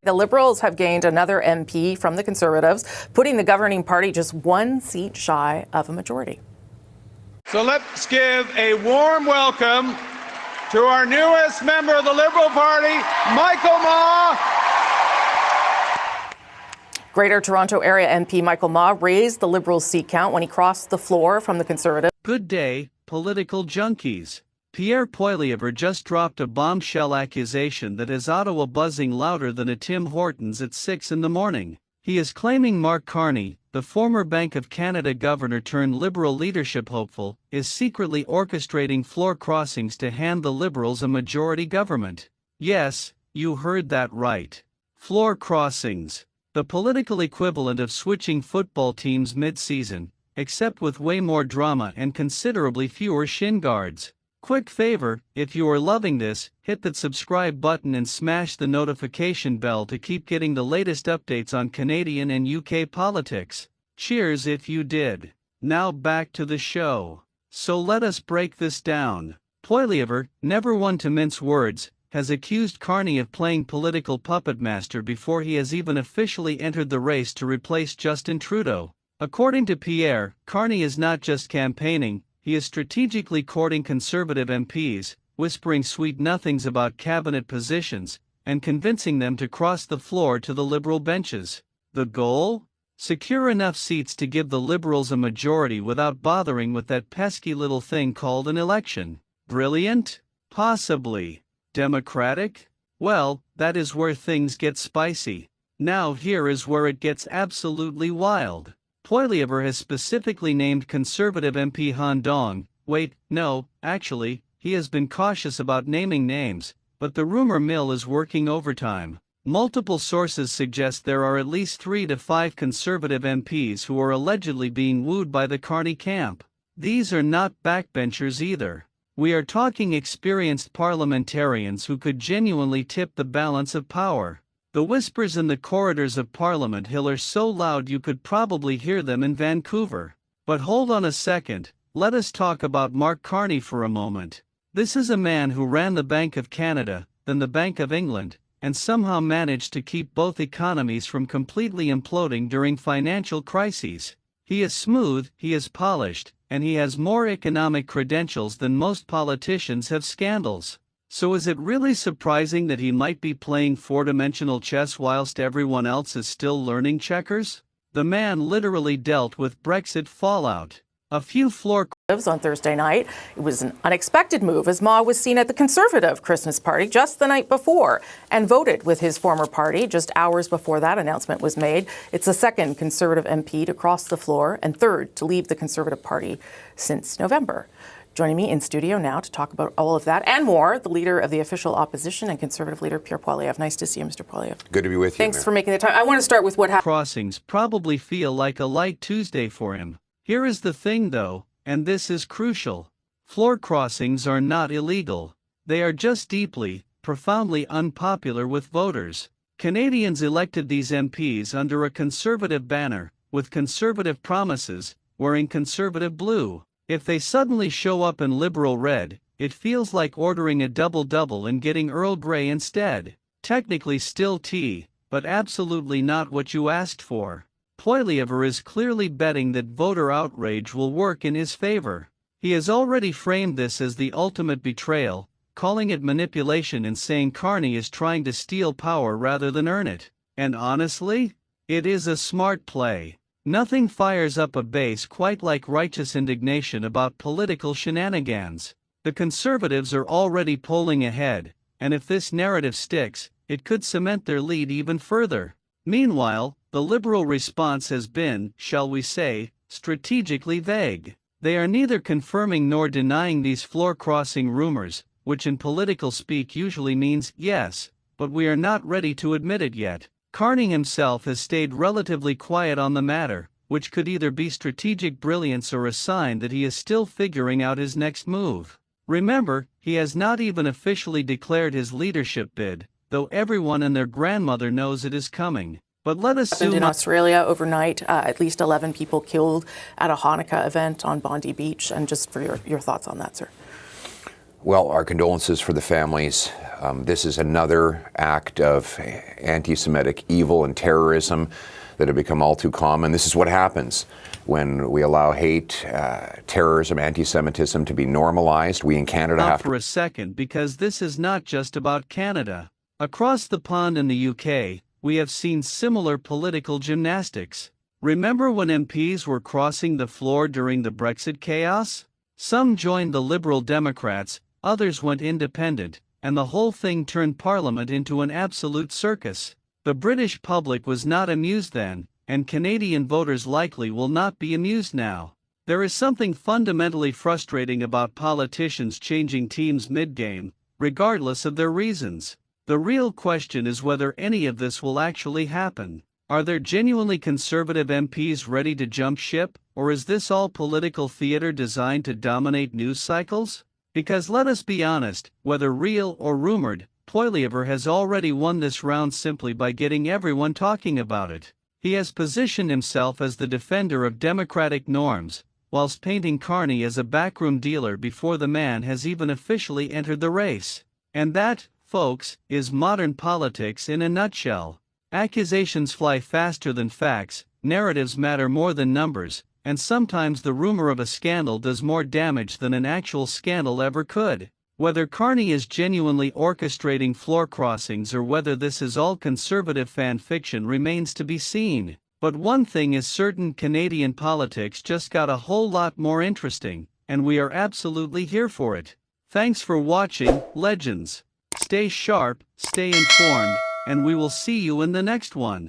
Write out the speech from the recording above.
The Liberals have gained another MP from the Conservatives, putting the governing party just one seat shy of a majority. So let's give a warm welcome to our newest member of the Liberal Party, Michael Maw. Greater Toronto Area MP Michael Maw raised the Liberals' seat count when he crossed the floor from the Conservatives. Good day, political junkies. Pierre Poilievre just dropped a bombshell accusation that has Ottawa buzzing louder than a Tim Hortons at 6 in the morning. He is claiming Mark Carney, the former Bank of Canada governor turned Liberal leadership hopeful, is secretly orchestrating floor crossings to hand the Liberals a majority government. Yes, you heard that right. Floor crossings. The political equivalent of switching football teams mid-season, except with way more drama and considerably fewer shin guards. Quick favor, if you are loving this, hit that subscribe button and smash the notification bell to keep getting the latest updates on Canadian and UK politics. Cheers if you did. Now back to the show. So let us break this down. Poilievre, never one to mince words, has accused Carney of playing political puppet master before he has even officially entered the race to replace Justin Trudeau. According to Pierre, Carney is not just campaigning, he is strategically courting Conservative MPs, whispering sweet nothings about cabinet positions, and convincing them to cross the floor to the Liberal benches. The goal? Secure enough seats to give the Liberals a majority without bothering with that pesky little thing called an election. Brilliant? Possibly. Democratic? Well, that is where things get spicy. Now here is where it gets absolutely wild. Poilievre has specifically named Conservative MP Han Dong. Wait, no, actually, he has been cautious about naming names, but the rumor mill is working overtime. Multiple sources suggest there are at least 3 to 5 Conservative MPs who are allegedly being wooed by the Carney camp. These are not backbenchers either. We are talking experienced parliamentarians who could genuinely tip the balance of power. The whispers in the corridors of Parliament Hill are so loud you could probably hear them in Vancouver. But hold on a second, let us talk about Mark Carney for a moment. This is a man who ran the Bank of Canada, then the Bank of England, and somehow managed to keep both economies from completely imploding during financial crises. He is smooth, he is polished, and he has more economic credentials than most politicians have scandals. So is it really surprising that he might be playing four-dimensional chess whilst everyone else is still learning checkers? The man literally dealt with Brexit fallout. A few floor on Thursday night. It was an unexpected move as Maw was seen at the Conservative Christmas party just the night before and voted with his former party just hours before that announcement was made. It's the second Conservative MP to cross the floor and third to leave the Conservative Party since November. Joining me in studio now to talk about all of that and more, the leader of the official opposition and Conservative leader, Pierre Poilievre. Nice to see you, Mr. Poilievre. Good to be with you. Thanks for making the time. I want to start with what happened. Crossings probably feel like a light Tuesday for him. Here is the thing though, and this is crucial. Floor crossings are not illegal. They are just deeply, profoundly unpopular with voters. Canadians elected these MPs under a Conservative banner, with Conservative promises, wearing Conservative blue. If they suddenly show up in Liberal red, it feels like ordering a double-double and getting Earl Grey instead. Technically still tea, but absolutely not what you asked for. Poilievre is clearly betting that voter outrage will work in his favor. He has already framed this as the ultimate betrayal, calling it manipulation and saying Carney is trying to steal power rather than earn it. And honestly, it is a smart play. Nothing fires up a base quite like righteous indignation about political shenanigans. The Conservatives are already polling ahead, and if this narrative sticks, it could cement their lead even further. Meanwhile, the Liberal response has been, shall we say, strategically vague. They are neither confirming nor denying these floor-crossing rumors, which in political speak usually means yes, but we are not ready to admit it yet. Carney himself has stayed relatively quiet on the matter, which could either be strategic brilliance or a sign that he is still figuring out his next move. Remember, he has not even officially declared his leadership bid, though everyone and their grandmother knows it is coming. But let us zoom in Australia overnight, at least 11 people killed at a Hanukkah event on Bondi Beach. And just for your thoughts on that, sir. Well, our condolences for the families This is another act of anti-Semitic evil and terrorism that have become all too common. This is what happens when we allow hate, terrorism, anti-Semitism to be normalized. We in Canada have to... For a second, because this is not just about Canada. Across the pond in the UK, we have seen similar political gymnastics. Remember when MPs were crossing the floor during the Brexit chaos? Some joined the Liberal Democrats, others went independent, and the whole thing turned Parliament into an absolute circus. The British public was not amused then, and Canadian voters likely will not be amused now. There is something fundamentally frustrating about politicians changing teams mid-game, regardless of their reasons. The real question is whether any of this will actually happen. Are there genuinely conservative MPs ready to jump ship, or is this all political theater designed to dominate news cycles? Because let us be honest, whether real or rumored, Poilievre has already won this round simply by getting everyone talking about it. He has positioned himself as the defender of democratic norms, whilst painting Carney as a backroom dealer before the man has even officially entered the race. And that, folks, is modern politics in a nutshell. Accusations fly faster than facts, narratives matter more than numbers, and sometimes the rumor of a scandal does more damage than an actual scandal ever could. Whether Carney is genuinely orchestrating floor crossings or whether this is all conservative fan fiction remains to be seen. But one thing is certain: Canadian politics just got a whole lot more interesting, and we are absolutely here for it. Thanks for watching, legends. Stay sharp, stay informed, and we will see you in the next one.